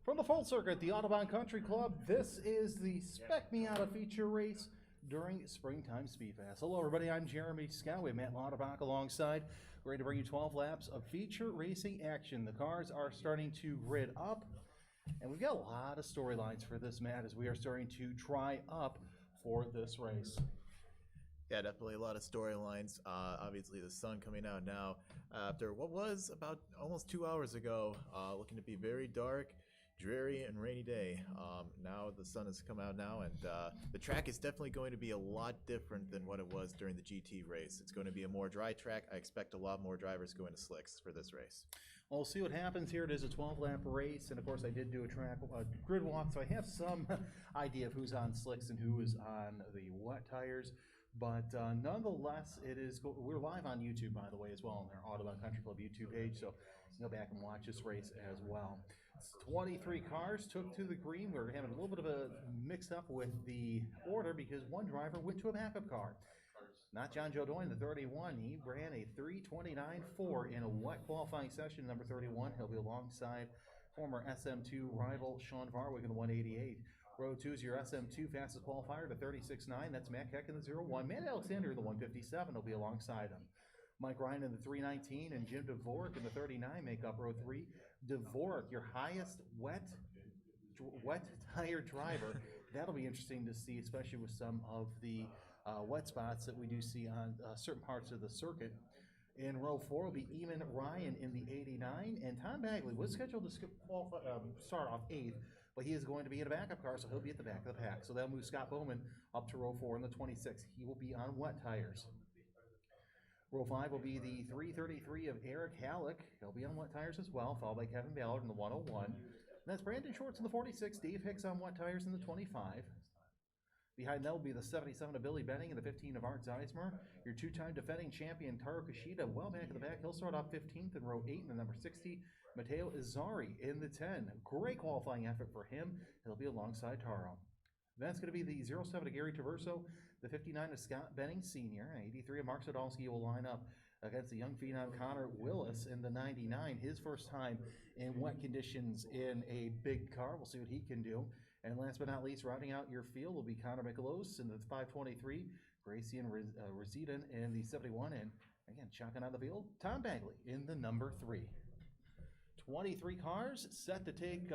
From the full circuit, the Autobahn Country Club, this is the Spec Miata feature race during Springtime Speed Fest. Hello everybody, I'm Jeremy Scott. We have Matt Lauterbach alongside. We're ready to bring you 12 laps of feature racing action. The cars are starting to grid up, and we've got a lot of storylines for this, Matt, as we are starting to dry up for this race. Yeah, definitely a lot of storylines. Obviously, the sun coming out now after what was about almost 2 hours ago, looking to be very dark, dreary, and rainy day. Now the sun has come out now, and the track is definitely going to be a lot different than what it was during the GT race. It's going to be a more dry track. I expect a lot more drivers going to slicks for this race. Well, we'll see what happens here. It is a 12-lap race, and of course I did do a grid walk, so I have some idea of who's on slicks and who is on the wet tires. But nonetheless, we're live on YouTube, by the way, as well, on our Autobahn Country Club YouTube page, so you can go back and watch this race as well. 23 cars took to the green. We're having a little bit of a mix-up with the order because one driver went to a backup car. Not John Joe Doyne, the 31. He ran a 3:29.4 in a wet qualifying session, number 31. He'll be alongside former SM2 rival Sean Varwick in the 188. Row 2 is your SM2 fastest qualifier to 36.9. That's Matt Keck in the 01. Matt Alexander in the 157 will be alongside him. Mike Ryan in the 319 and Jim Dvorak in the 39 make up row 3. Dvorak, your highest wet tire driver. That'll be interesting to see, especially with some of the wet spots that we do see on certain parts of the circuit. In row 4 will be Eamon Ryan in the 89, and Tom Bagley was scheduled to start off 8th, but he is going to be in a backup car, so he'll be at the back of the pack. So that'll move Scott Bowman up to row 4 in the 26. He will be on wet tires. Row 5 will be the 333 of Eric Halleck. He'll be on wet tires as well, followed by Kevin Ballard in the 101. And that's Brandon Schwartz in the 46, Dave Hicks on wet tires in the 25. Behind that will be the 77 of Billy Benning and the 15 of Art Zeismer. Your two-time defending champion, Taro Kishida, well back in the back. He'll start off 15th in row 8 and the number 60. Matteo Izzari in the 10. Great qualifying effort for him. He'll be alongside Taro. That's going to be the 07 of Gary Traverso, the 59 of Scott Benning Sr., and 83 of Mark Sadolski will line up against the young phenom Connor Willis in the 99. His first time in wet conditions in a big car. We'll see what he can do. And last but not least, rounding out your field will be Connor Michalos in the 523, Gracian Residan in the 71, and again, chucking out the field, Tom Bagley in the number 3. 23 cars set to take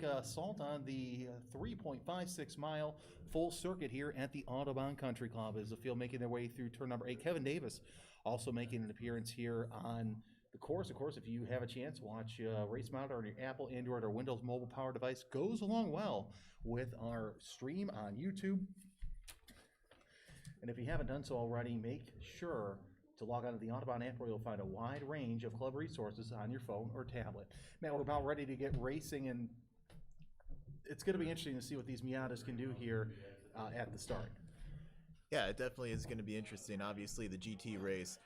assault on the 3.56 mile full circuit here at the Autobahn Country Club as the field making their way through turn number 8. Kevin Davis also making an appearance here on the course. Of course, if you have a chance, watch Race Monitor on your Apple, Android, or Windows mobile power device. Goes along well with our stream on YouTube. And if you haven't done so already, make sure to log on to the Autobahn app where you'll find a wide range of club resources on your phone or tablet. Matt, we're about ready to get racing, and it's going to be interesting to see what these Miatas can do here at the start. Yeah, it definitely is going to be interesting. Obviously, the GT race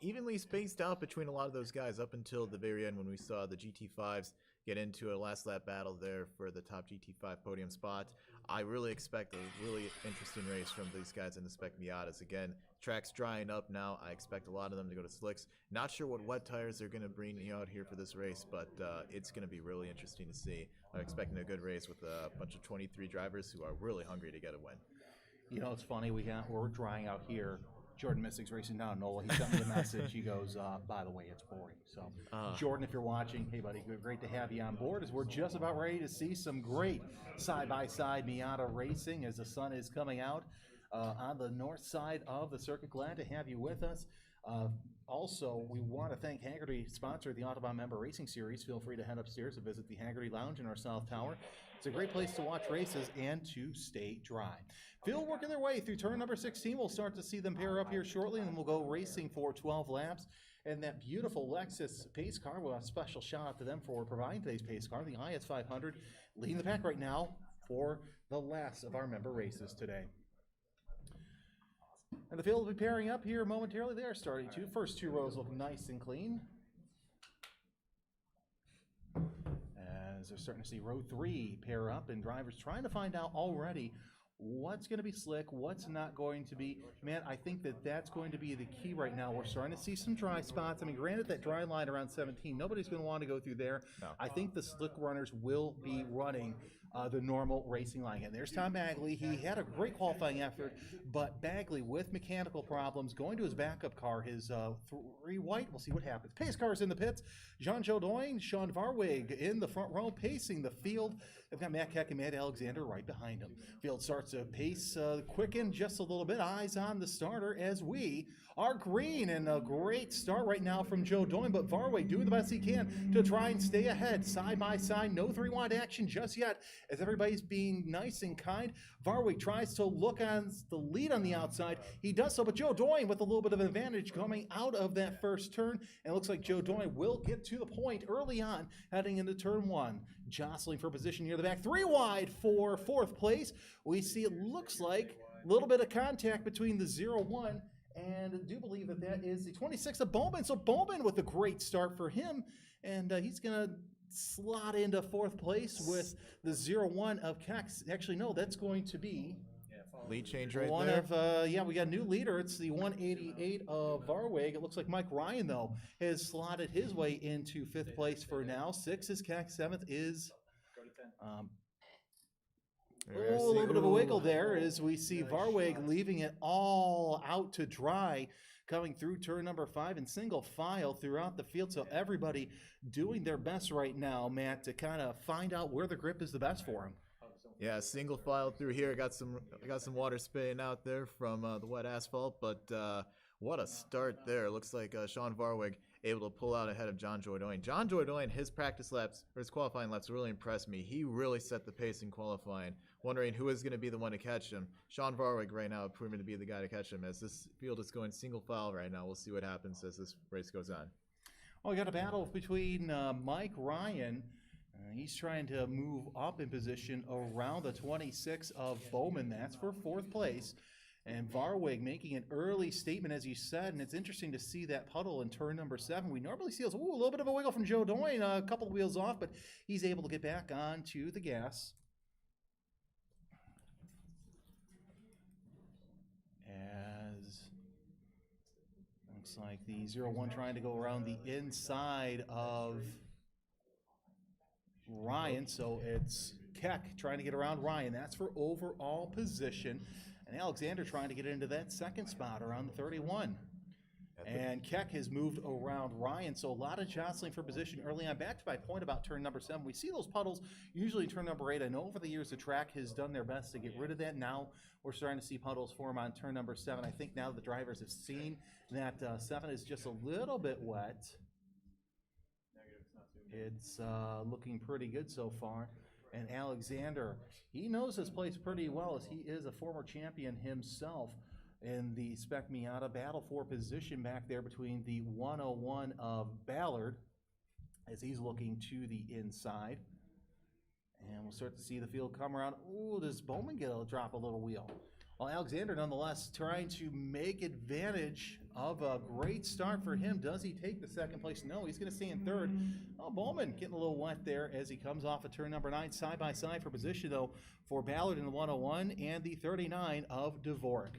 evenly spaced out between a lot of those guys up until the very end when we saw the GT5s get into a last lap battle there for the top GT5 podium spot. I really expect a really interesting race from these guys in the Spec Miatas. Again, track's drying up now. I expect a lot of them to go to slicks. Not sure what wet tires they're going to bring out here for this race, but it's going to be really interesting to see. I'm expecting a good race with a bunch of 23 drivers who are really hungry to get a win. You know, it's funny, we're drying out here. Jordan Mystic's racing down NOLA. He sent me a message. He goes, by the way, it's boring. So, Jordan, if you're watching, hey, buddy, great to have you on board as we're just about ready to see some great side-by-side Miata racing as the sun is coming out on the north side of the circuit. Glad to have you with us. Also, we want to thank Haggerty, sponsor of the Autobahn Member Racing Series. Feel free to head upstairs and visit the Haggerty Lounge in our South Tower. It's a great place to watch races and to stay dry. Field working their way through turn number 16. We'll start to see them pair up here shortly, and then we'll go racing for 12 laps. And that beautiful Lexus pace car, well, a special shout out to them for providing today's pace car, the IS 500, leading the pack right now for the last of our member races today. And the field will be pairing up here momentarily. They are starting to. First two rows look nice and clean. As they're starting to see row 3 pair up, and drivers trying to find out already what's going to be slick, what's not going to be. Man, I think that that's going to be the key right now. We're starting to see some dry spots. I mean, granted, that dry line around 17, nobody's going to want to go through there. No. I think the slick runners will be running the normal racing line. And there's Tom Bagley. He had a great qualifying effort, but Bagley, with mechanical problems, going to his backup car, his 3 white. We'll see what happens. Pace cars in the pits. Jean Jodoin, Sean Varwig in the front row, pacing the field. They've got Matt Keck and Matt Alexander right behind him. Field starts to pace, quicken just a little bit. Eyes on the starter as we are green, and a great start right now from Joe Doyne, but Varway doing the best he can to try and stay ahead. Side by side, no 3-wide action just yet, as everybody's being nice and kind. Varway tries to look on the lead on the outside. He does so, but Joe Doyne with a little bit of advantage coming out of that first turn, and it looks like Joe Doyne will get to the point early on, heading into turn 1. Jostling for position near the back, 3 wide for 4th place. We see it looks like a little bit of contact between the 0-1, and I do believe that that is the 26 of Bowman. So Bowman with a great start for him, and he's going to slot into 4th place with the 0-1 of Kex. Actually, no, that's going to be lead change right one there. of, we got a new leader. It's the 188 of Varweg. It looks like Mike Ryan, though, has slotted his way into 5th place for now. 6 is Kex. 7th is a little bit of a wiggle there as we see Varweg leaving it all out to dry, coming through turn number 5 in single file throughout the field. So everybody doing their best right now, Matt, to kind of find out where the grip is the best for him. Yeah, single file through here. Got some water spitting out there from the wet asphalt, but what a start there. Looks like Sean Varweg able to pull out ahead of John Joydoin. John Joydoin, his practice laps, or his qualifying laps really impressed me. He really set the pace in qualifying, wondering who is going to be the one to catch him. Sean Varweg right now proving to be the guy to catch him. As this field is going single file right now, we'll see what happens as this race goes on. Well, we got a battle between Mike Ryan. He's trying to move up in position around the 26 of Bowman. That's for 4th place. And Varweg making an early statement, as you said, and it's interesting to see that puddle in turn number 7. We normally see a little bit of a wiggle from Joe Doyne, a couple of wheels off, but he's able to get back onto the gas. As looks like the 0-1 trying to go around the inside of Ryan, so it's Keck trying to get around Ryan. That's for overall position. And Alexander trying to get into that 2nd spot around the 31. And Keck has moved around Ryan, so a lot of jostling for position early on. Back to my point about turn number 7, we see those puddles usually in turn number 8. I know over the years the track has done their best to get rid of that. Now we're starting to see puddles form on turn number 7. I think now the drivers have seen that 7 is just a little bit wet. It's looking pretty good so far. And Alexander, he knows this place pretty well, as he is a former champion himself in the Spec Miata battle for position back there between the 101 of Ballard, as he's looking to the inside. And we'll start to see the field come around. Ooh, does Bowman drop a little wheel? Well, Alexander, nonetheless, trying to make advantage of a great start for him. Does he take the 2nd place? No, he's going to stay in 3rd. Oh, Bowman getting a little wet there as he comes off of turn number 9. Side by side for position, though, for Ballard in the 101 and the 39 of Dvorak.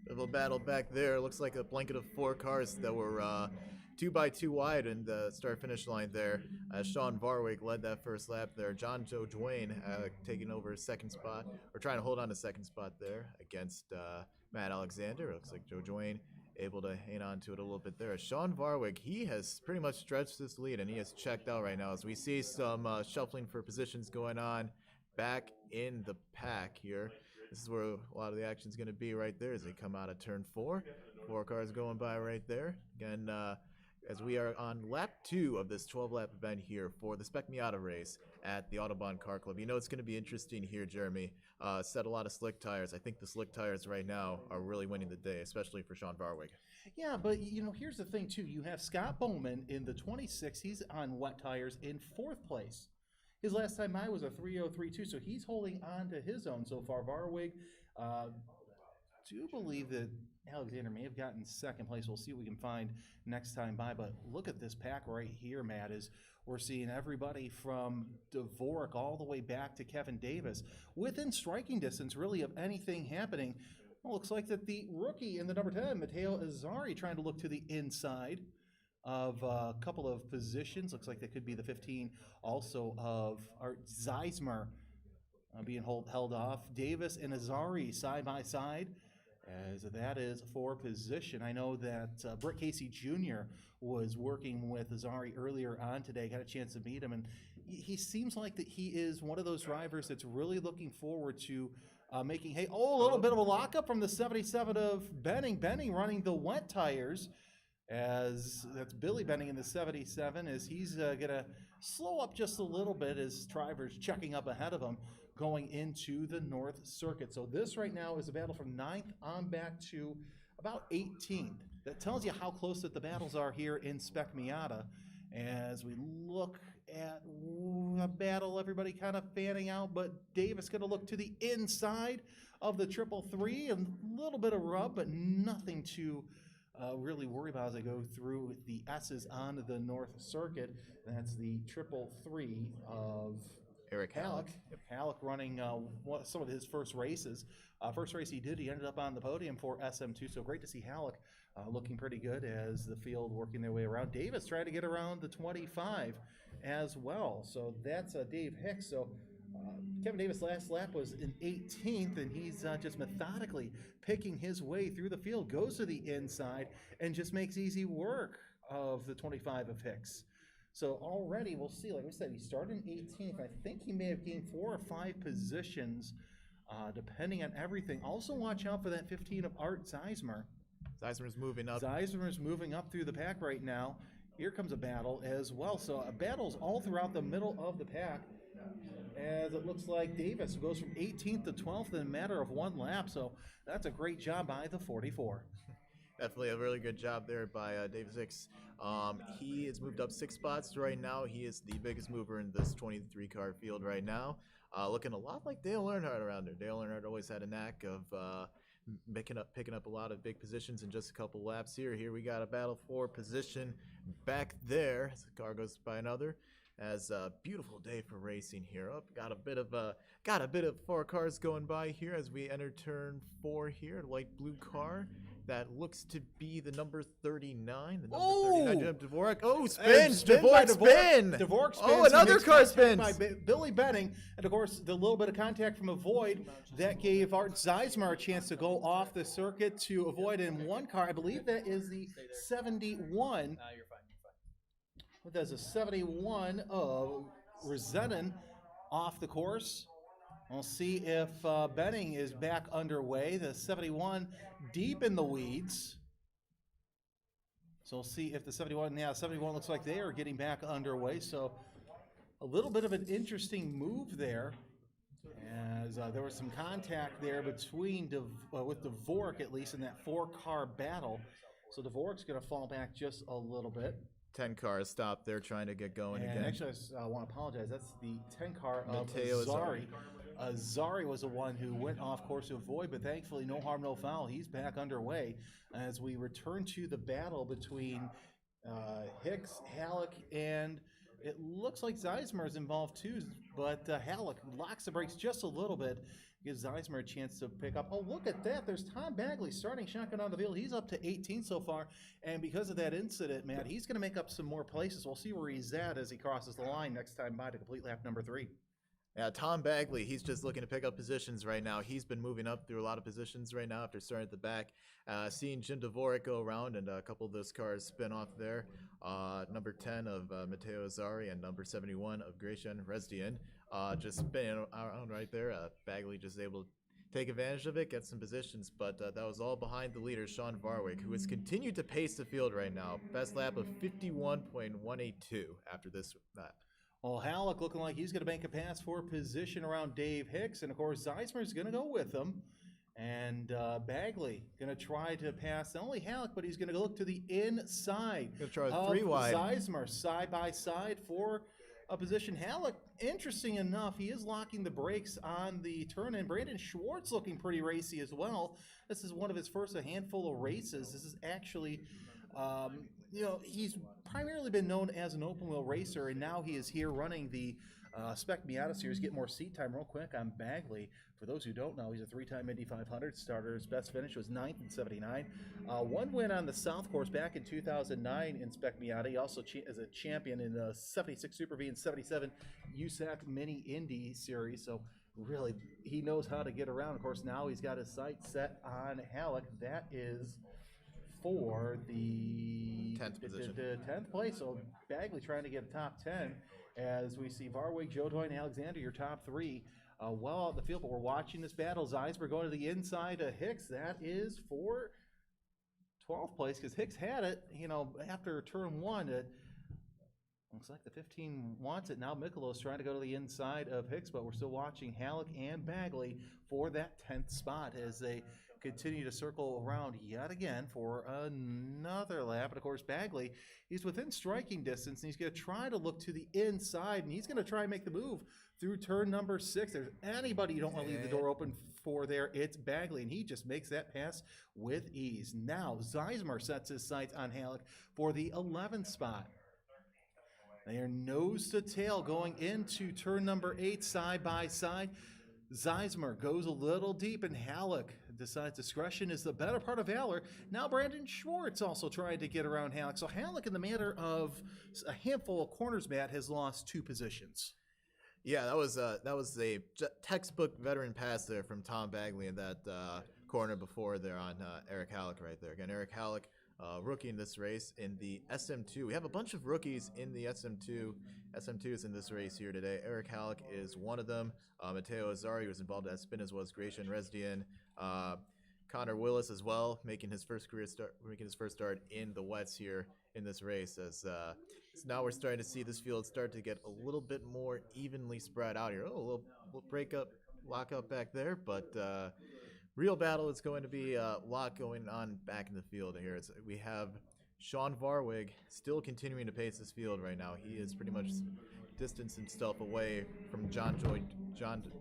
A little battle back there. Looks like a blanket of 4 cars that were 2 by 2 wide in the start-finish line there. Sean Varweg led that first lap there. John Joe Dwayne taking over his 2nd spot, or trying to hold on to 2nd spot there against Matt Alexander. Looks like Joe Dwayne able to hang on to it a little bit there. Sean Varweg, he has pretty much stretched this lead, and he has checked out right now as we see some shuffling for positions going on back in the pack here. This is where a lot of the action is going to be right there as they come out of turn 4. 4 cars going by right there. Again, as we are on lap 2 of this 12-lap event here for the Spec Miata race at the Autobahn Car Club. You know it's going to be interesting here, Jeremy. Set a lot of slick tires. I think the slick tires right now are really winning the day, especially for Sean Varweg. Yeah, but, here's the thing, too. You have Scott Bowman in the 26. He's on wet tires in 4th place. His last time I was a 3.032, so he's holding on to his own so far. Varweg, do believe that Alexander may have gotten second place. We'll see what we can find next time by. But look at this pack right here, Matt, is we're seeing everybody from Dvorak all the way back to Kevin Davis within striking distance, really, of anything happening. Well, looks like that the rookie in the number 10, Matteo Azzari, trying to look to the inside of a couple of positions. Looks like that could be the 15 also of Art Zeismer being held off. Davis and Azzari side by side, as that is for position. I know that Britt Casey Jr. was working with Azzari earlier on today, got a chance to meet him, and he seems like that he is one of those drivers that's really looking forward to making hay. Oh, a little bit of a lockup from the 77 of Benning. Benning running the wet tires, as that's Billy Benning in the 77, as he's going to slow up just a little bit as Triver's checking up ahead of him going into the North Circuit. So this right now is a battle from 9th on back to about 18th. That tells you how close that the battles are here in Spec Miata. As we look at a battle, everybody kind of fanning out, but Davis going to look to the inside of the 333, and a little bit of rub, but nothing to really worry about as I go through the S's on the North Circuit. That's the 333 of Eric Halleck. Halleck running some of his first races. First race he did, he ended up on the podium for SM2, so great to see Halleck looking pretty good as the field working their way around. Davis tried to get around the 25 as well, so that's Dave Hicks. So Kevin Davis' last lap was in 18th, and he's just methodically picking his way through the field, goes to the inside, and just makes easy work of the 25 of Hicks. So already we'll see, like we said, he started in 18th. I think he may have gained 4 or 5 positions, depending on everything. Also watch out for that 15 of Art Zeismer. Zeismer's moving up. Zeismer's moving up through the pack right now. Here comes a battle as well. So battles all throughout the middle of the pack, as it looks like Davis goes from 18th to 12th in a matter of 1 lap. So that's a great job by the 44. Definitely a really good job there by Davis Hicks. He has moved up 6 spots right now. He is the biggest mover in this 23-car field right now. Looking a lot like Dale Earnhardt around there. Dale Earnhardt always had a knack of picking up a lot of big positions in just a couple laps here. Here we got a battle for position back there as the car goes by another. As a beautiful day for racing here. Up, got a bit of 4 cars going by here as we enter turn 4 here. Light blue car that looks to be the number 39. The number 39 Dvorak. Oh, spin! Dvorak spin! Dvorak spins. Oh, another car spins by Billy Benning, and of course the little bit of contact from Avoid that gave Art Zeismer a chance to go off the circuit to avoid in 1 car. I believe that is the 71. There's a 71 of Rezenin off the course. We'll see if Benning is back underway. The 71 deep in the weeds. So we'll see if the 71, 71 looks like they are getting back underway. So a little bit of an interesting move there, as there was some contact there between with Dvorak, at least in that 4-car battle. So Dvorak's going to fall back just a little bit. 10 cars stopped there trying to get going again. Actually, I want to apologize. That's the 10 car of Matteo Azzari. Azzari was the one who went off course to avoid, but thankfully no harm, no foul. He's back underway as we return to the battle between Hicks, Halleck, and it looks like Zeismer is involved too, but Halleck locks the brakes just a little bit, gives Zeismer a chance to pick up. Oh, look at that. There's Tom Bagley starting shotgun on the field. He's up to 18 so far, and because of that incident, Matt, he's going to make up some more places. We'll see where he's at as he crosses the line next time by to complete lap number 3. Yeah, Tom Bagley, he's just looking to pick up positions right now. He's been moving up through a lot of positions right now after starting at the back. Seeing Jim Dvorak go around and a couple of those cars spin off there. Number 10 of Matteo Azzari and number 71 of Gratian Rezdian just spinning around right there. Bagley just able to take advantage of it, get some positions, but that was all behind the leader, Sean Varwick, who has continued to pace the field right now. Best lap of 51.182 after this lap. Well, Halleck looking like he's going to bank a pass for position around Dave Hicks, and of course Zeismer's going to go with him. And Bagley going to try to pass not only Halleck, but he's going to look to the inside. Going to try a 3 wide. Zeismer side by side for position. Halleck, interesting enough, he is locking the brakes on the turn, and Brandon Schwartz looking pretty racy as well. This is one of his first a handful of races. This is actually, he's primarily been known as an open wheel racer, and now he is here running the Spec Miata series. Get more seat time real quick on Bagley. For those who don't know, he's a three-time Indy 500 starter. His best finish was 9th in '79. One win on the South Course back in 2009 in Spec Miata. He also is a champion in the '76 Super V and '77 USAC Mini Indy series. So really, he knows how to get around. Of course, now he's got his sights set on Halleck. That is for the 10th position. The 10th place. So Bagley trying to get a top 10 as we see Varwig, Jodoin, and Alexander, your top three. Well out in the field, but we're watching this battle. Zeisberg going to the inside of Hicks. That is for 12th place because Hicks had it, after turn one. It looks like the 15 wants it. Now Mikelos trying to go to the inside of Hicks, but we're still watching Halleck and Bagley for that 10th spot as they continue to circle around yet again for another lap. And of course, Bagley, he's within striking distance, and he's going to try to look to the inside, and he's going to try and make the move through turn number 6. There's anybody you don't want to leave the door open for there, it's Bagley, and he just makes that pass with ease. Now, Zeismer sets his sights on Halleck for the 11th spot. They are nose to tail going into turn number 8, side by side. Zeismer goes a little deep, and Halleck decides discretion is the better part of valor. Now Brandon Schwartz also tried to get around Halleck. So Halleck, in the matter of a handful of corners, Matt, has lost 2 positions. Yeah, that was a textbook veteran pass there from Tom Bagley in that corner before there on Eric Halleck right there. Again, Eric Halleck, rookie in this race in the SM2. We have a bunch of rookies in the SM2s in this race here today. Eric Halleck is one of them. Matteo Azzari was involved at Spin, as was Gratian Resdian. Connor Willis as well, making his first start in the wets here in this race. As so now we're starting to see this field start to get a little bit more evenly spread out here. Oh, a little lock up back there, but real battle is going to be a lot going on back in the field here. We have Sean Varwig still continuing to pace this field right now. He is pretty much distanced himself away from John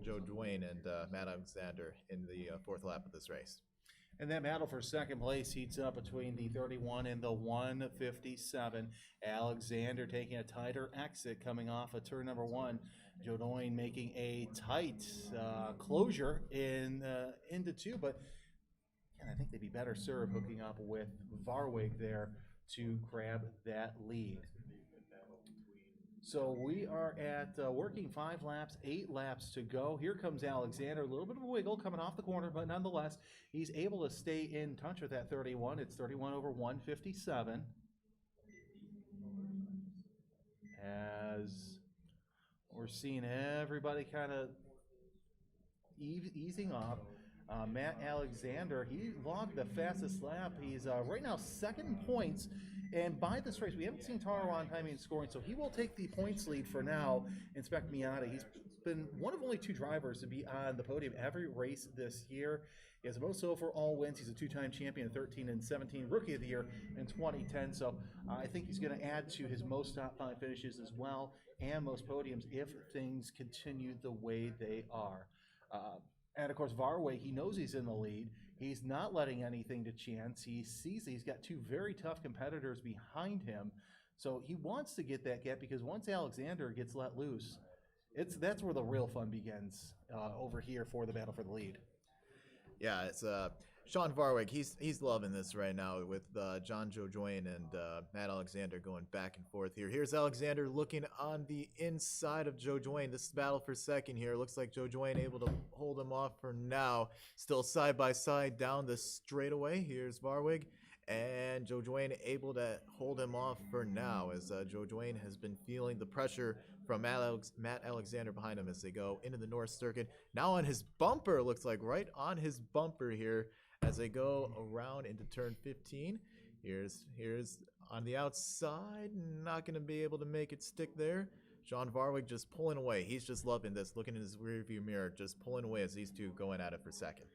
Joe Duane and Matt Alexander in the 4th lap of this race. And that battle for second place heats up between the 31 and the 157. Alexander taking a tighter exit coming off of turn number 1. Jodoin making a tight closure into 2, but I think they'd be better served hooking up with Varwig there to grab that lead. So we are at working 5 laps, 8 laps to go. Here comes Alexander, a little bit of a wiggle coming off the corner, but nonetheless, he's able to stay in touch with that 31. It's 31 over 157. As we're seeing everybody kind of easing off. Matt Alexander, he logged the fastest lap. He's right now 2nd points. And by this race, we haven't seen Taro on timing and scoring, so he will take the points lead for now in Spec Miata. He's been one of only 2 drivers to be on the podium every race this year. He has the most overall wins. He's a 2-time champion in 13 and 17, Rookie of the Year in 2010. So I think he's going to add to his most top 5 finishes as well and most podiums if things continue the way they are. And of course, Varwig, he knows he's in the lead. He's not letting anything to chance. He sees that he's got 2 very tough competitors behind him. So he wants to get that gap because once Alexander gets let loose, that's where the real fun begins over here for the battle for the lead. Yeah, it's Sean Varwig. He's loving this right now with John Joe Joyne and Matt Alexander going back and forth here. Here's Alexander looking on the inside of Joe Joyne. This is battle for second here. Looks like Joe Joyne able to hold him off for now. Still side by side down the straightaway. Here's Varwig. And Joe Joyne able to hold him off for now as Joe Joyne has been feeling the pressure from Matt Alexander behind him as they go into the North Circuit. Now on his bumper, looks like right on his bumper here as they go around into turn 15. Here's on the outside, not going to be able to make it stick there. Sean Varwig just pulling away. He's just loving this, looking in his rearview mirror, just pulling away as these 2 going at it for second.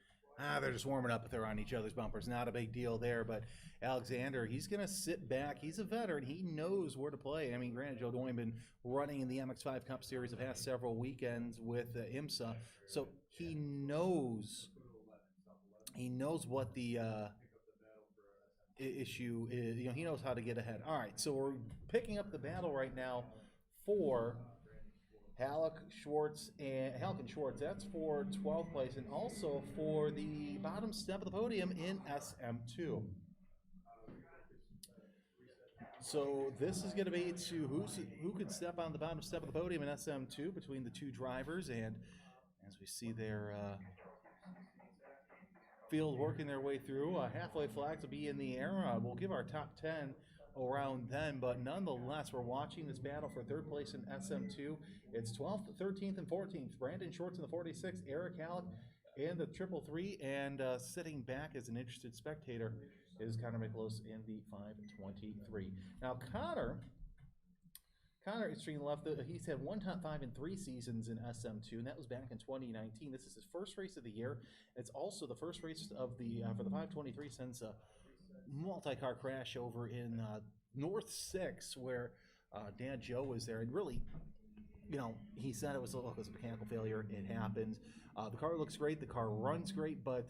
they're just warming up if they're on each other's bumpers. Not a big deal there, but Alexander, he's going to sit back. He's a veteran. He knows where to play. I mean, granted, Joe Doyne been running in the MX5 Cup Series the past several weekends with IMSA, so he knows what the issue is. You know, he knows how to get ahead. All right, so we're picking up the battle right now for Halleck and Schwartz. That's for 12th place, and also for the bottom step of the podium in SM2. So this is going to be to who could step on the bottom step of the podium in SM2 between the two drivers, and as we see their field working their way through, halfway flags will be in the air. We'll give our top 10 around then, but nonetheless, we're watching this battle for third place in SM2. It's 12th, 13th, and 14th. Brandon Schwartz in the 46th, Eric Halleck in the 333, and sitting back as an interested spectator is Connor Miklos in the 523. Now, Connor extreme left. He's had one top 5 in 3 seasons in SM2, and that was back in 2019. This is his first race of the year. It's also the first race of the for the 523 since a multi-car crash over in North 6, where Dad Joe was there, and really, you know, he said it was a mechanical failure. It happened. The car looks great. The car runs great, but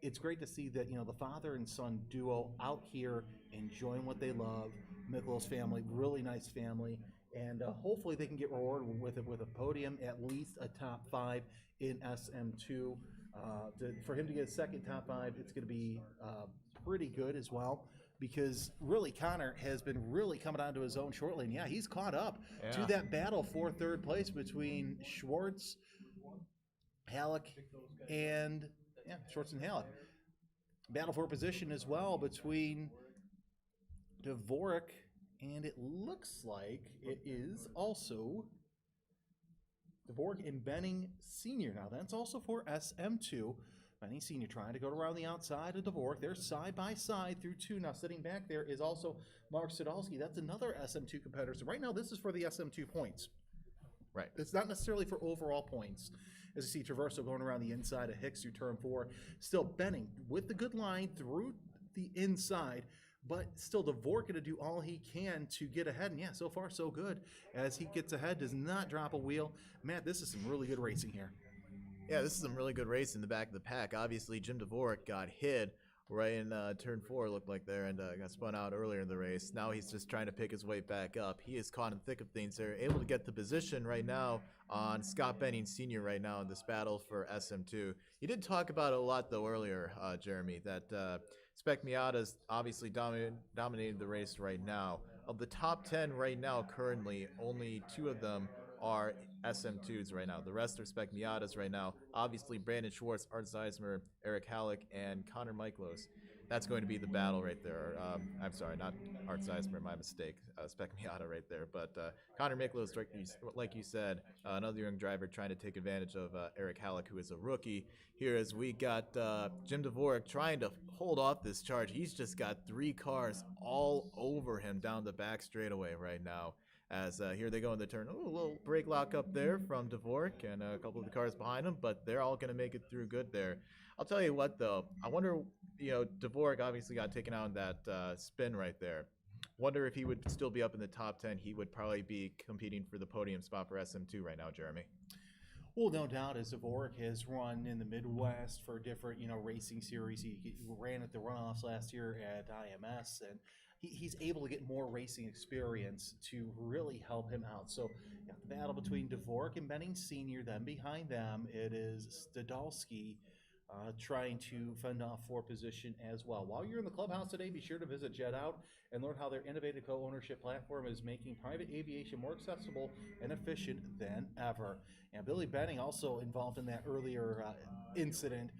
it's great to see that, you know, the father and son duo out here enjoying what they love. Miklos family, really nice family, and hopefully they can get rewarded with a podium, at least a top 5 in SM2. For him to get a second top 5, it's going to be pretty good as well, because really Connor has been really coming onto his own shortly, and yeah, he's caught up to that battle for third place between Schwartz, Halleck, and Schwartz and Halleck. Battle for position as well between Dvorak, and it looks like it is also Dvorak and Benning Sr. Now that's also for SM2. Benning Sr. trying to go around the outside of Dvorak. They're side by side through 2. Now sitting back there is also Mark Sadalski. That's another SM2 competitor. So right now this is for the SM2 points. Right. It's not necessarily for overall points. As you see Traverso going around the inside of Hicks through turn 4. Still Benning with the good line through the inside, but still Dvorak going to do all he can to get ahead. And yeah, so far so good. As he gets ahead, does not drop a wheel. Matt, this is some really good racing here. Yeah, this is some really good race in the back of the pack. Obviously, Jim Dvorak got hit right in turn 4, looked like there, and got spun out earlier in the race. Now he's just trying to pick his way back up. He is caught in the thick of things. They're able to get the position right now on Scott Benning Sr. right now in this battle for SM2. You did talk about it a lot, though, earlier, Jeremy, that Spec Miata's obviously dominated the race right now. Of the top 10 right now, currently, only 2 of them are SM2s right now. The rest are Spec Miatas right now. Obviously, Brandon Schwartz, Art Zeismer, Eric Halleck, and Connor Miklos. That's going to be the battle right there. I'm sorry, not Art Zeismer, my mistake. Spec Miata right there. But Connor Miklos, like you said, another young driver trying to take advantage of Eric Halleck, who is a rookie. Here as we got Jim Dvorak trying to hold off this charge. He's just got 3 cars all over him down the back straightaway right now. As here they go in the turn. Oh, a little brake lock up there from Dvorak and a couple of the cars behind him, but they're all going to make it through good there. I'll tell you what, though. I wonder, you know, Dvorak obviously got taken out in that spin right there. Wonder if he would still be up in the top 10. He would probably be competing for the podium spot for SM2 right now, Jeremy. Well, no doubt, as Dvorak has run in the Midwest for different, you know, racing series. He ran at the runoffs last year at IMS, and he's able to get more racing experience to really help him out. So the battle between Dvorak and Benning Sr., then behind them, it is Stadalski trying to fend off for position as well. While you're in the clubhouse today, be sure to visit Jet Out and learn how their innovative co-ownership platform is making private aviation more accessible and efficient than ever. And Billy Benning also involved in that earlier incident.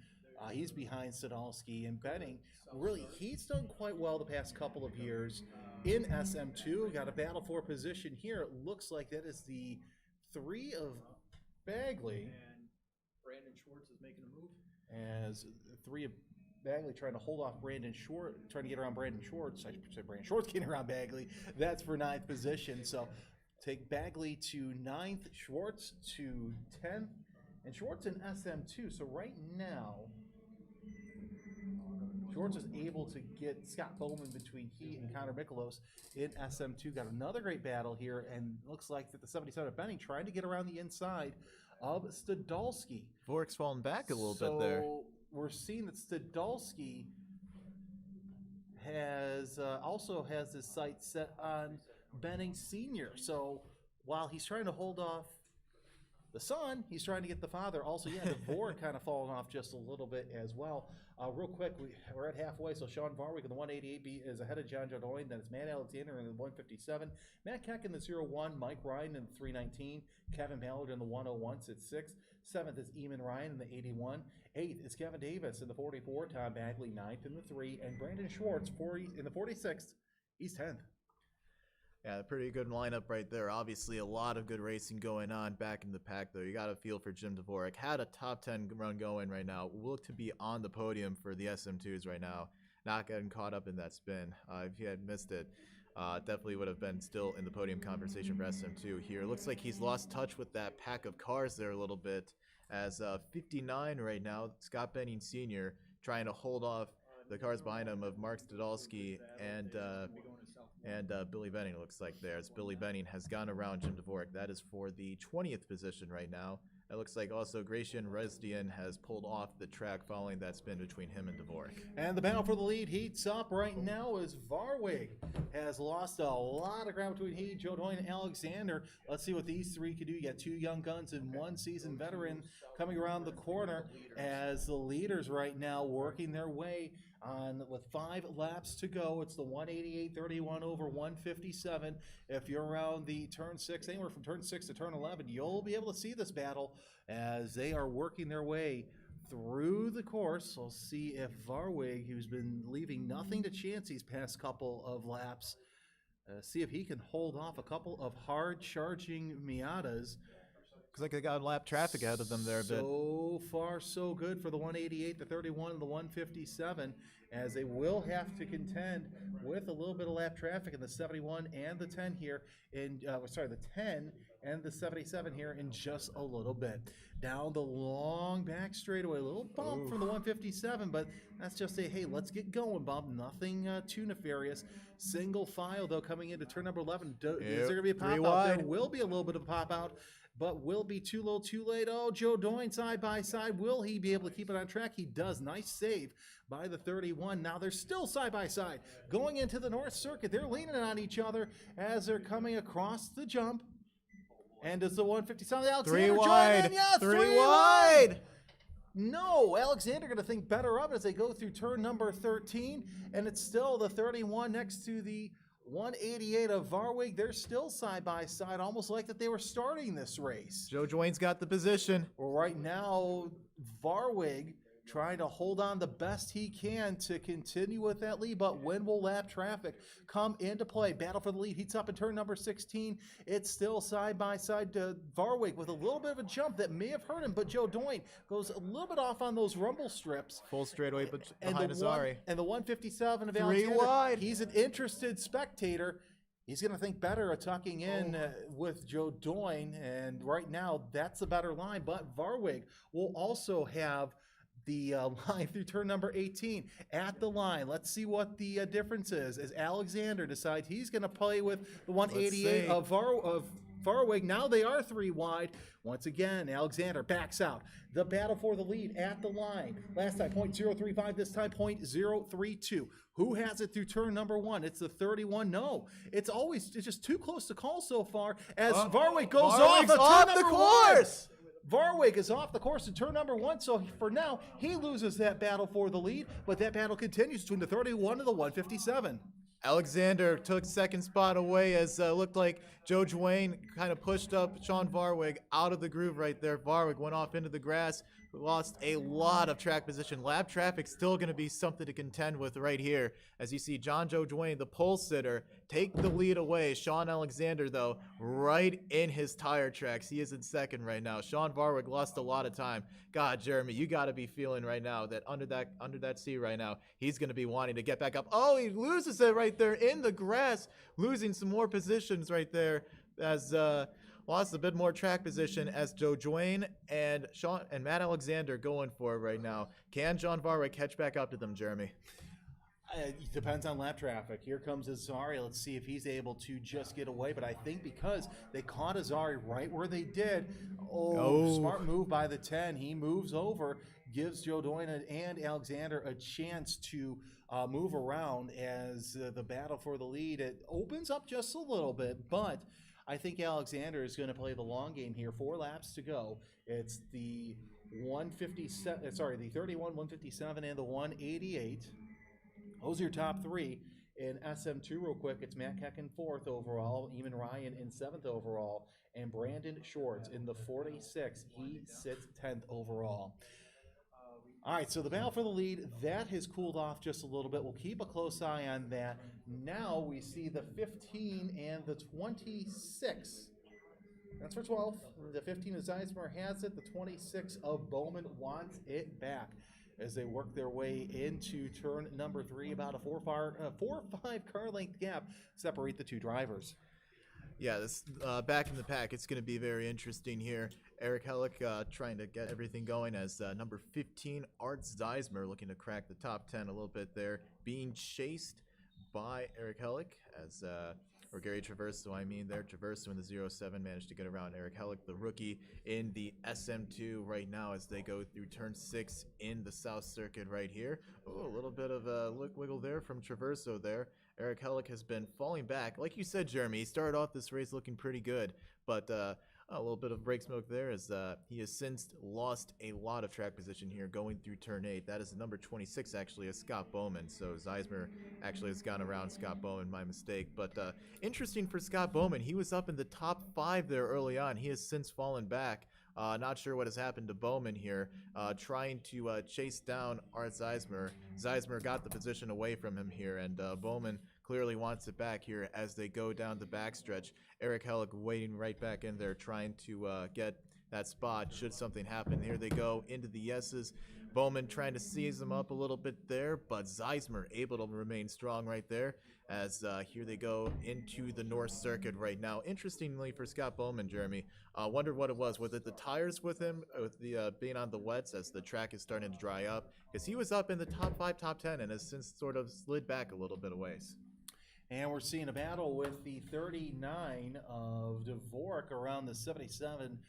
He's behind Sadalski, and Benning, really, he's done quite well the past couple of years in SM2. Got a battle for position here. It looks like that is the 3 of Bagley. And Brandon Schwartz is making a move. As 3 of Bagley trying to hold off Brandon Schwartz, trying to get around Brandon Schwartz. I should say Brandon Schwartz getting around Bagley. That's for 9th position. So take Bagley to 9th, Schwartz to 10th, and Schwartz in SM2. So right now, George was able to get Scott Bowman between he and Connor Mikolos in SM2. Got another great battle here, and looks like that the 77 of Benning trying to get around the inside of Stadolski. Dvorak's falling back a little bit there. So we're seeing that Stadolski has also has his sights set on Benning Sr. So while he's trying to hold off the son, he's trying to get the father. Also, yeah, Dvorak kind of falling off just a little bit as well. Real quick, we're at halfway, so Sean Varwick in the 188 is ahead of John Jodoin. Then it's Matt Alexander in the 157. Matt Keck in the 01. Mike Ryan in the 319. Kevin Ballard in the 101. Sits 6th. 7th is Eamon Ryan in the 81. 8th is Kevin Davis in the 44. Tom Bagley 9th in the 3. And Brandon Schwartz in the 46th. He's 10th. Yeah, pretty good lineup right there. Obviously, a lot of good racing going on back in the pack, though. You got a feel for Jim Dvorak. Had a top 10 run going right now. Will look to be on the podium for the SM2s right now. Not getting caught up in that spin. If you had missed it, definitely would have been still in the podium conversation for SM2 here. Looks like he's lost touch with that pack of cars there a little bit. As 59 right now, Scott Benning Sr. trying to hold off the cars behind him of Mark Stadolski and Billy Benning, looks like there, as Billy Benning has gone around Jim Dvorak. That is for the 20th position right now. It looks like also Gratian Rezdian has pulled off the track following that spin between him and Dvorak. And the battle for the lead heats up right now as Varwig has lost a lot of ground between he, Jodoin, and Alexander. Let's see what these three can do. You got two young guns and one seasoned veteran coming around the corner as the leaders right now working their way on with 5 laps to go. It's the 188.31 over 157. If you're around the turn 6, anywhere from turn 6 to turn 11, you'll be able to see this battle as they are working their way through the course. We'll see if Varwig, who's been leaving nothing to chance these past couple of laps, see if he can hold off a couple of hard-charging Miatas. Looks like they got lap traffic ahead of them there a bit. So far, so good for the 188, the 31, and the 157, as they will have to contend with a little bit of lap traffic in the 71 and the 10 here in, the 10 and the 77 here in just a little bit. Down the long back straightaway, a little bump from the 157, but that's just a, hey, let's get going bump. Nothing too nefarious. Single file, though, coming into turn number 11. Is there going to be a pop-out? There will be a little bit of a pop-out, but will be too little too late. Oh, Jodoin side by side. Will he be able to keep it on track? He does. Nice save by the 31. Now they're still side by side. Going into the North Circuit, they're leaning on each other as they're coming across the jump. And does the 157 Alexander 3 wide. join in? Yes, 3 wide. No, Alexander going to think better of it as they go through turn number 13. And it's still the 31 next to the 188 of Varwig. They're still side by side, almost like that they were starting this race. Joe Dwayne's got the position. Well, right now, Varwig trying to hold on the best he can to continue with that lead, but when will lap traffic come into play? Battle for the lead heats up in turn number 16. It's still side by side to Varwig with a little bit of a jump that may have hurt him, but Joe Doyne goes a little bit off on those rumble strips. Full straightaway behind Azari. And the 157 of 3 Alexander, wide. He's an interested spectator. He's going to think better of tucking in with Joe Doyne, and right now that's a better line, but Varwig will also have the line through turn number 18 at the line. Let's see what the difference is as Alexander decides he's going to play with the 188 of Varwig. Now they are 3 wide. Once again, Alexander backs out. The battle for the lead at the line. Last time, .035. This time, .032. Who has it through turn number 1? It's the 31. No, it's just too close to call so far as Varwig goes off the course. Varwig is off the course in turn number 1, so for now, he loses that battle for the lead, but that battle continues between the 31 and the 157. Alexander took second spot away as looked like Joe Dwayne kind of pushed up Sean Varwig out of the groove right there. Varwig went off into the grass, lost a lot of track position. Lap traffic still going to be something to contend with right here as you see Joe Dwayne, the pole sitter, take the lead away. Sean Alexander, though, right in his tire tracks. He is in second right now. Sean Varwig lost a lot of time. God, Jeremy, you got to be feeling right now that under that seat right now, he's going to be wanting to get back up. Oh, he loses it right there in the grass, losing some more positions right there as lost a bit more track position as Joe Dwayne and Sean and Matt Alexander going for it right now. Can John Varwick catch back up to them, Jeremy? It depends on lap traffic. Here comes Azari. Let's see if he's able to just get away. But I think because they caught Azari right where they did, smart move by the 10. He moves over, gives Joe Doina and Alexander a chance to move around as the battle for the lead. It opens up just a little bit, but I think Alexander is going to play the long game here. 4 laps to go. It's the 157, the 31, 157, and the 188. Those are your top 3. In SM2 real quick, it's Matt Keck in 4th overall, Eamon Ryan in 7th overall, and Brandon Shorts in the 46. He sits 10th overall. All right, so the battle for the lead, that has cooled off just a little bit. We'll keep a close eye on that. Now we see the 15 and the 26. That's for 12. The 15 of Zeismer has it. The 26 of Bowman wants it back as they work their way into turn number 3. About a 4 or 5 car length gap separate the 2 drivers. Yeah, this back in the pack, it's going to be very interesting here. Eric Hellick trying to get everything going as number 15, Art Zeismer, looking to crack the top 10 a little bit there, being chased by Eric Hellick as or Gary Traverso, Traverso in the 07 managed to get around Eric Hellick, the rookie, in the SM2 right now as they go through turn 6 in the South Circuit right here. Oh, a little bit of a wiggle there from Traverso there. Eric Hellick has been falling back. Like you said, Jeremy, he started off this race looking pretty good, but a little bit of brake smoke there as he has since lost a lot of track position here going through turn 8. That is the number 26, actually, is Scott Bowman. So Zeismer actually has gone around Scott Bowman, my mistake. But interesting for Scott Bowman. He was up in the top 5 there early on. He has since fallen back. Not sure what has happened to Bowman here. Trying to chase down Art Zeismer. Zeismer got the position away from him here, and Bowman clearly wants it back here as they go down the backstretch. Eric Hellick waiting right back in there, trying to get that spot should something happen. Here they go into the yeses. Bowman trying to seize them up a little bit there, but Zeismer able to remain strong right there as here they go into the North Circuit right now. Interestingly for Scott Bowman, Jeremy, wondered what it was. Was it the tires with him, with the being on the wets as the track is starting to dry up? Because he was up in the top 5, top 10, and has since sort of slid back a little bit of ways. And we're seeing a battle with the 39 of Dvorak around the 77.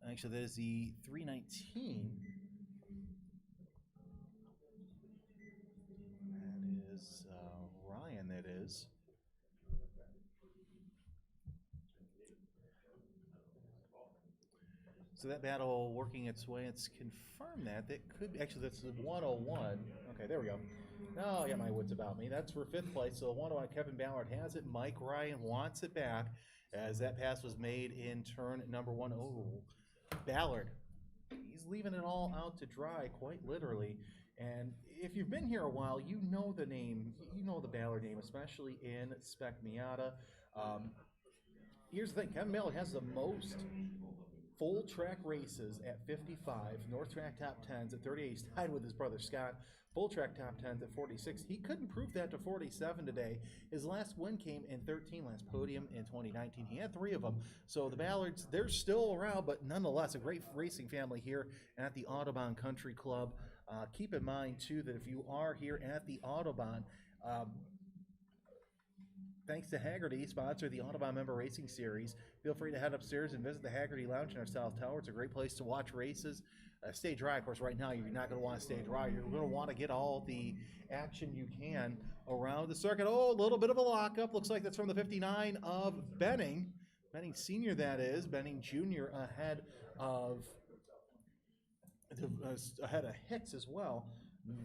Actually, that is the 319. That is Ryan, that is. So that battle working its way, it's confirmed that. That could be, actually, that's the 101. Okay, there we go. Now I got my wits about me. That's for 5th place. So 101, Kevin Ballard has it. Mike Ryan wants it back as that pass was made in turn number 1. Oh, Ballard. He's leaving it all out to dry, quite literally. And if you've been here a while, you know the name. You know the Ballard name, especially in Spec Miata. Here's the thing. Kevin Ballard has the most full track races at 55, North Track top 10s at 38. He's tied with his brother Scott. Full track top 10s at 46. He couldn't prove that to 47 today. His last win came in 13, last podium in 2019. He had 3 of them. So the Ballards, they're still around, but nonetheless, a great racing family here at the Autobahn Country Club. Keep in mind, too, that if you are here at the Autobahn, thanks to Haggerty, sponsor the Autobahn Member Racing Series. Feel free to head upstairs and visit the Haggerty Lounge in our South Tower. It's a great place to watch races. Stay dry. Of course, right now you're not going to want to stay dry. You're going to want to get all the action you can around the circuit. Oh, a little bit of a lockup. Looks like that's from the 59 of Benning. Benning Sr., that is. Benning Jr. ahead of Hicks as well.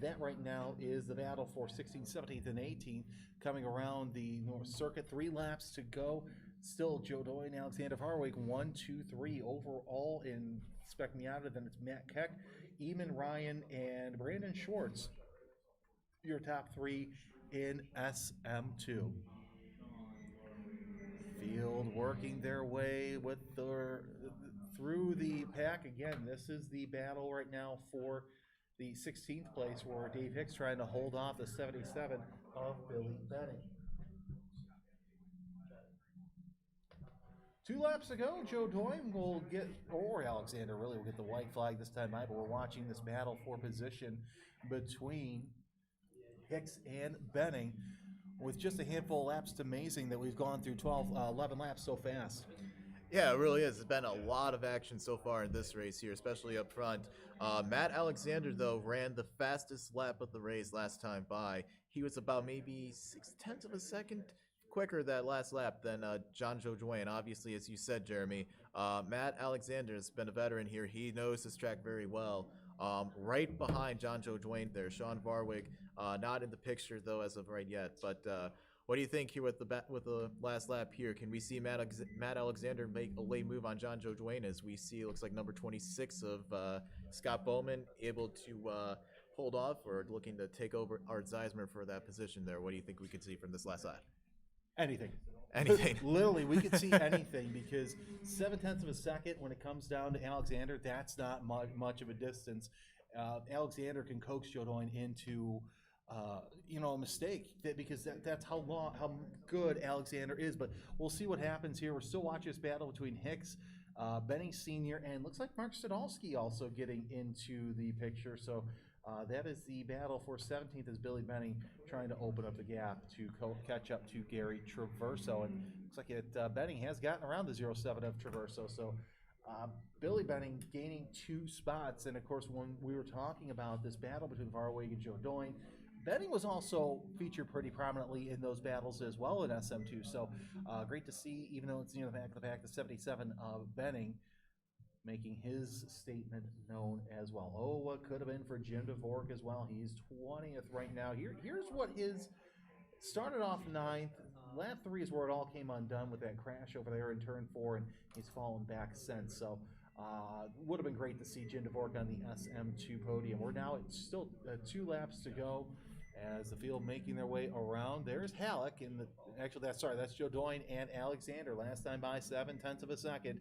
That right now is the battle for 16th, 17th, and 18th coming around the North Circuit. 3 laps to go. Still Joe Doy and Alexander Harwick, 1, 2, 3 overall in Spec Miata. Then it's Matt Keck, Eamon Ryan, and Brandon Schwartz. Your top 3 in SM2. Field working their way with through the pack. Again, this is the battle right now for the 16th place where Dave Hicks trying to hold off the 77 of Billy Benning. 2 laps to go. Joe Doyne will get, or Alexander really will get the white flag this time out, but we're watching this battle for position between Hicks and Benning. With just a handful of laps, it's amazing that we've gone through 11 laps so fast. Yeah, it really is. It's been a lot of action so far in this race here, especially up front. Matt Alexander, though, ran the fastest lap of the race last time by. He was about maybe 0.6 of a second quicker that last lap than John Joe Duane. Obviously, as you said, Jeremy, Matt Alexander has been a veteran here. He knows this track very well. Right behind John Joe Duane there, Sean Varwig, not in the picture though as of right yet. But what do you think here with the last lap here? Can we see Matt Alexander make a late move on John Joe Duane, as we see looks like number 26 of Scott Bowman able to hold off, or looking to take over Art Zeismer for that position there? What do you think we could see from this last lap? Anything. Anything. Literally, we could see anything, because 0.7 of a second when it comes down to Alexander, that's not much of a distance. Alexander can coax Joe Doyne into a mistake, because that's how good Alexander is. But we'll see what happens here. We're still watching this battle between Hicks, Benning Sr., and looks like Mark Stadolski also getting into the picture. So that is the battle for 17th, as Billy Benning trying to open up the gap to catch up to Gary Traverso. And looks like Benning has gotten around the 0.7 of Traverso. So Billy Benning gaining 2 spots. And of course, when we were talking about this battle between Varwig and Joe Doyne, Benning was also featured pretty prominently in those battles as well in SM2. So great to see, even though it's near the back of the pack, the 77 of Benning making his statement known as well. Oh, what could have been for Jim DeVork as well. He's 20th right now. Here's what his started off 9th. Lap 3 is where it all came undone with that crash over there in turn 4, and he's fallen back since. So would have been great to see Jim DeVork on the SM2 podium. We're now at still 2 laps to go as the field making their way around. There's Halleck that's Joe Doyne and Alexander. Last time by 0.7 of a second.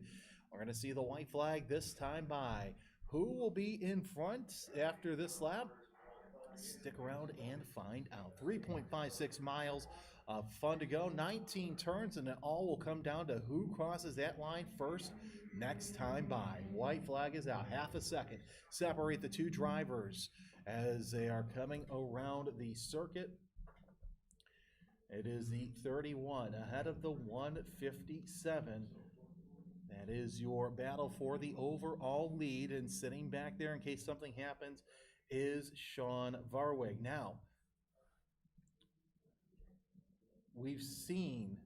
We're going to see the white flag this time by. Who will be in front after this lap? Stick around and find out. 3.56 miles of fun to go. 19 turns, and it all will come down to who crosses that line first next time by. White flag is out. Half a second. Separate the 2 drivers as they are coming around the circuit. It is the 31 ahead of the 157. That is your battle for the overall lead, and sitting back there in case something happens is Sean Varwig. Now, we've seen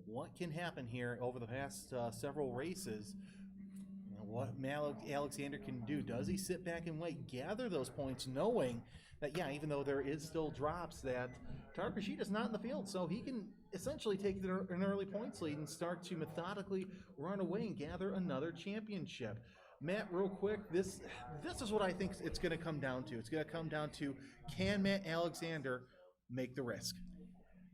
what can happen here over the past several races. What Alexander can do. Does he sit back and wait, gather those points, knowing that, even though there is still drops, that Tarkashita's not in the field, so he can essentially take an early points lead and start to methodically run away and gather another championship. Matt, real quick, this is what I think it's going to come down to. It's going to come down to, can Matt Alexander make the risk?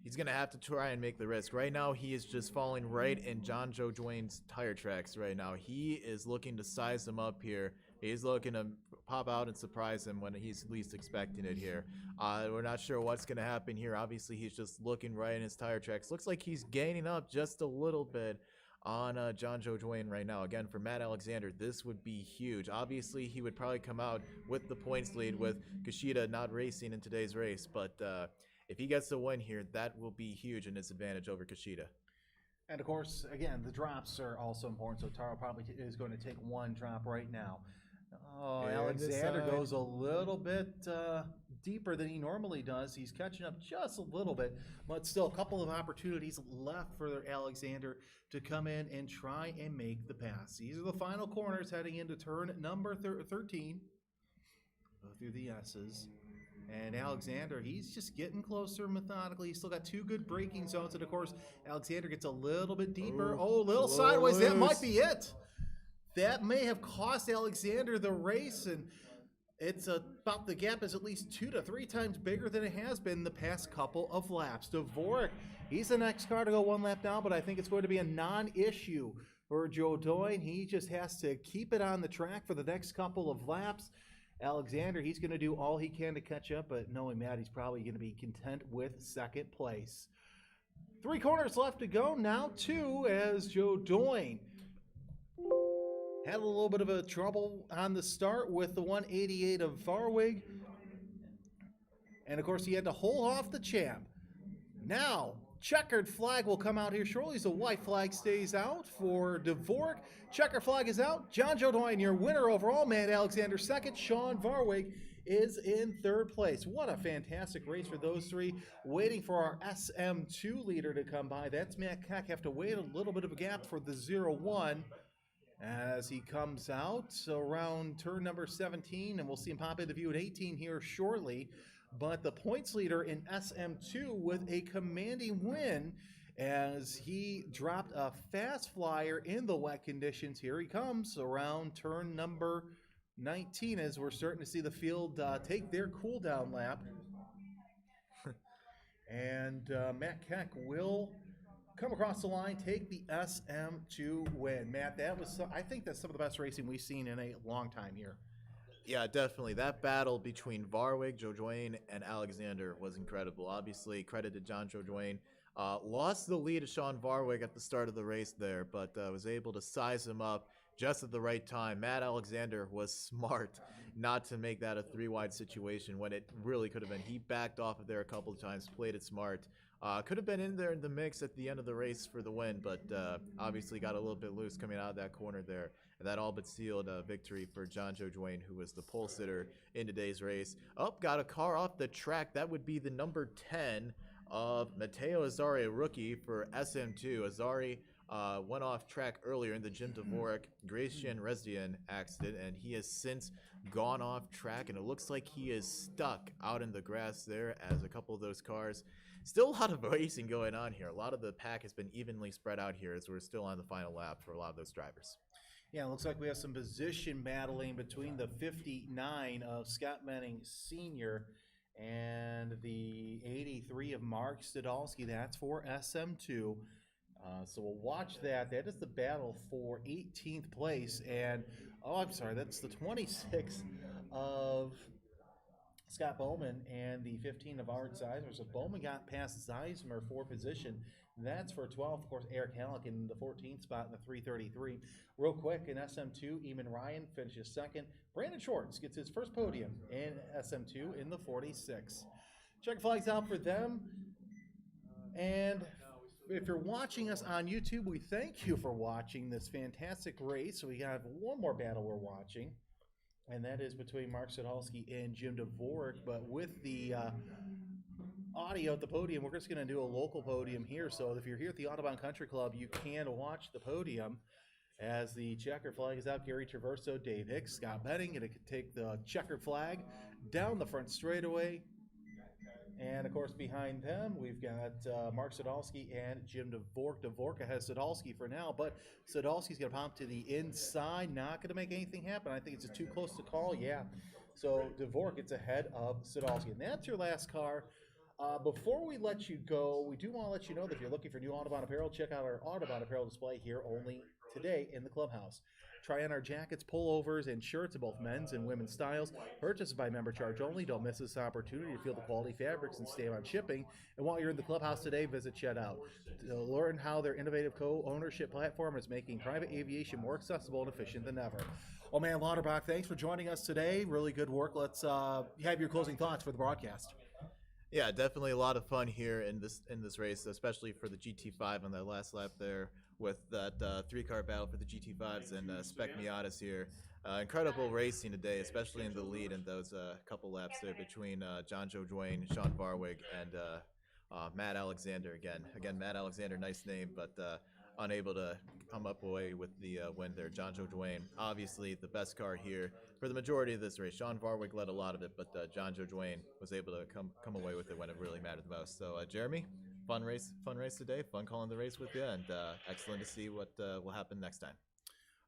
He's going to have to try and make the risk. Right now, he is just falling right in John Joe Duane's tire tracks right now. He is looking to size him up here. He's looking to pop out and surprise him when he's least expecting it here. We're not sure what's going to happen here. Obviously, he's just looking right in his tire tracks. Looks like he's gaining up just a little bit on John Joe Duane right now. Again, for Matt Alexander, this would be huge. Obviously, he would probably come out with the points lead with Kushida not racing in today's race, but if he gets the win here, that will be huge in his advantage over Kushida. And of course, again, the drops are also important, so Taro probably is going to take 1 drop right now. Oh, and Alexander goes a little bit deeper than he normally does. He's catching up just a little bit, but still a couple of opportunities left for Alexander to come in and try and make the pass. These are the final corners heading into turn number 13. Go through the S's. And Alexander, he's just getting closer methodically. He's still got 2 good braking zones. And, of course, Alexander gets a little bit deeper. Oh, a little sideways. That might be it. That may have cost Alexander the race. And it's about the gap is at least 2 to 3 times bigger than it has been the past couple of laps. Dvorak, he's the next car to go 1 lap down, but I think it's going to be a non-issue for Joe Doyne. He just has to keep it on the track for the next couple of laps. Alexander, he's going to do all he can to catch up, but knowing that, he's probably going to be content with 2nd place. 3 corners left to go. Now 2 as Joe Doyne had a little bit of a trouble on the start with the 188 of Varwig. And of course, he had to hold off the champ. Now, checkered flag will come out here shortly. So white flag stays out for Dvorak. Checker flag is out. John Joe Doyne, your winner overall. Matt Alexander second. Sean Varwig is in third place. What a fantastic race for those three. Waiting for our SM2 leader to come by. That's Matt Keck. Have to wait a little bit of a gap for the 0-1 as he comes out around turn number 17. And we'll see him pop into view at 18 here shortly. But the points leader in SM2 with a commanding win as he dropped a fast flyer in the wet conditions. Here he comes around turn number 19 as we're starting to see the field take their cool down lap. And Matt Keck will come across the line, take the SM2 win. Matt, that was I think that's some of the best racing we've seen in a long time here. Yeah, definitely. That battle between Varwig, Joe Doyne, and Alexander was incredible. Obviously, credit to John Joe Doyne. Lost the lead to Sean Varwig at the start of the race there, but was able to size him up just at the right time. Matt Alexander was smart not to make that a 3-wide situation when it really could have been. He backed off of there a couple of times, played it smart. Could have been in there in the mix at the end of the race for the win, but obviously got a little bit loose coming out of that corner there. And that all but sealed a victory for John Joe Doyne, who was the pole sitter in today's race. Got a car off the track. That would be the number 10 of Matteo Azzari, a rookie for SM2. Azzari went off track earlier in the Jim Dvorak Gracian Rezdian accident, and he has since gone off track, and it looks like he is stuck out in the grass there as a couple of those cars. Still a lot of racing going on here. A lot of the pack has been evenly spread out here as we're still on the final lap for a lot of those drivers. Yeah, it looks like we have some position battling between the 59 of Scott Menning Sr. and the 83 of Mark Stadolski. That's for SM2. So we'll watch that. That is the battle for 18th place. And, that's the 26 of Scott Bowman and the 15 of Art Zeismer. So Bowman got past Zeismer for position. That's for 12. Of course, Eric Halleck in the 14th spot in the 333. Real quick, in SM2, Eamon Ryan finishes second. Brandon Schwartz gets his first podium in SM2 in the 46. Check flags out for them. And if you're watching us on YouTube, we thank you for watching this fantastic race. So we have one more battle we're watching, and that is between Mark Sadolski and Jim Dvorak. But with the audio at the podium, we're just going to do a local podium here. So if you're here at the Autobahn Country Club, you can watch the podium as the checker flag is out. Gary Traverso, Dave Hicks, Scott Benning going to take the checkered flag down the front straightaway. And, of course, behind them, we've got Mark Sadolski and Jim Dvorak. Dvorak has Sadolski for now, but Sadolski's going to pop to the inside. Not going to make anything happen. I think it's too close to call. Yeah. So Dvorak gets ahead of Sadolski. And that's your last car. Before we let you go, we do want to let you know that if you're looking for new Autobahn apparel, check out our Autobahn apparel display here only today in the clubhouse. Try on our jackets, pullovers, and shirts in both men's and women's styles. Purchase by member charge only. Don't miss this opportunity to feel the quality fabrics and save on shipping. And while you're in the clubhouse today, visit Shed Out to learn how their innovative co-ownership platform is making private aviation more accessible and efficient than ever. Oh man, Lauterbach, thanks for joining us today. Really good work. Let's have your closing thoughts for the broadcast. Yeah, definitely a lot of fun here in this race, especially for the GT5 on that last lap there with that 3-car battle for the GT5s and Spec Miatas here. Incredible racing today, especially in the lead and those couple laps there between John Joe Doyne, Sean Varwig, and Matt Alexander again. Again, Matt Alexander, nice name, but unable to come up away with the win there. John Joe Doyne, obviously the best car here for the majority of this race. Sean Varwig led a lot of it, but John Joe Doyne was able to come away with it when it really mattered the most. So Jeremy, fun race today. Fun calling the race with you, and excellent to see what will happen next time.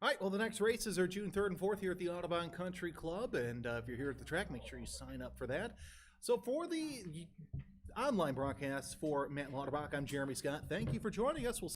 All right, well, the next races are June 3rd and 4th here at the Autobahn Country Club, and if you're here at the track, make sure you sign up for that. So for the online broadcast for Matt Lauterbach, I'm Jeremy Scott. Thank you for joining us. We'll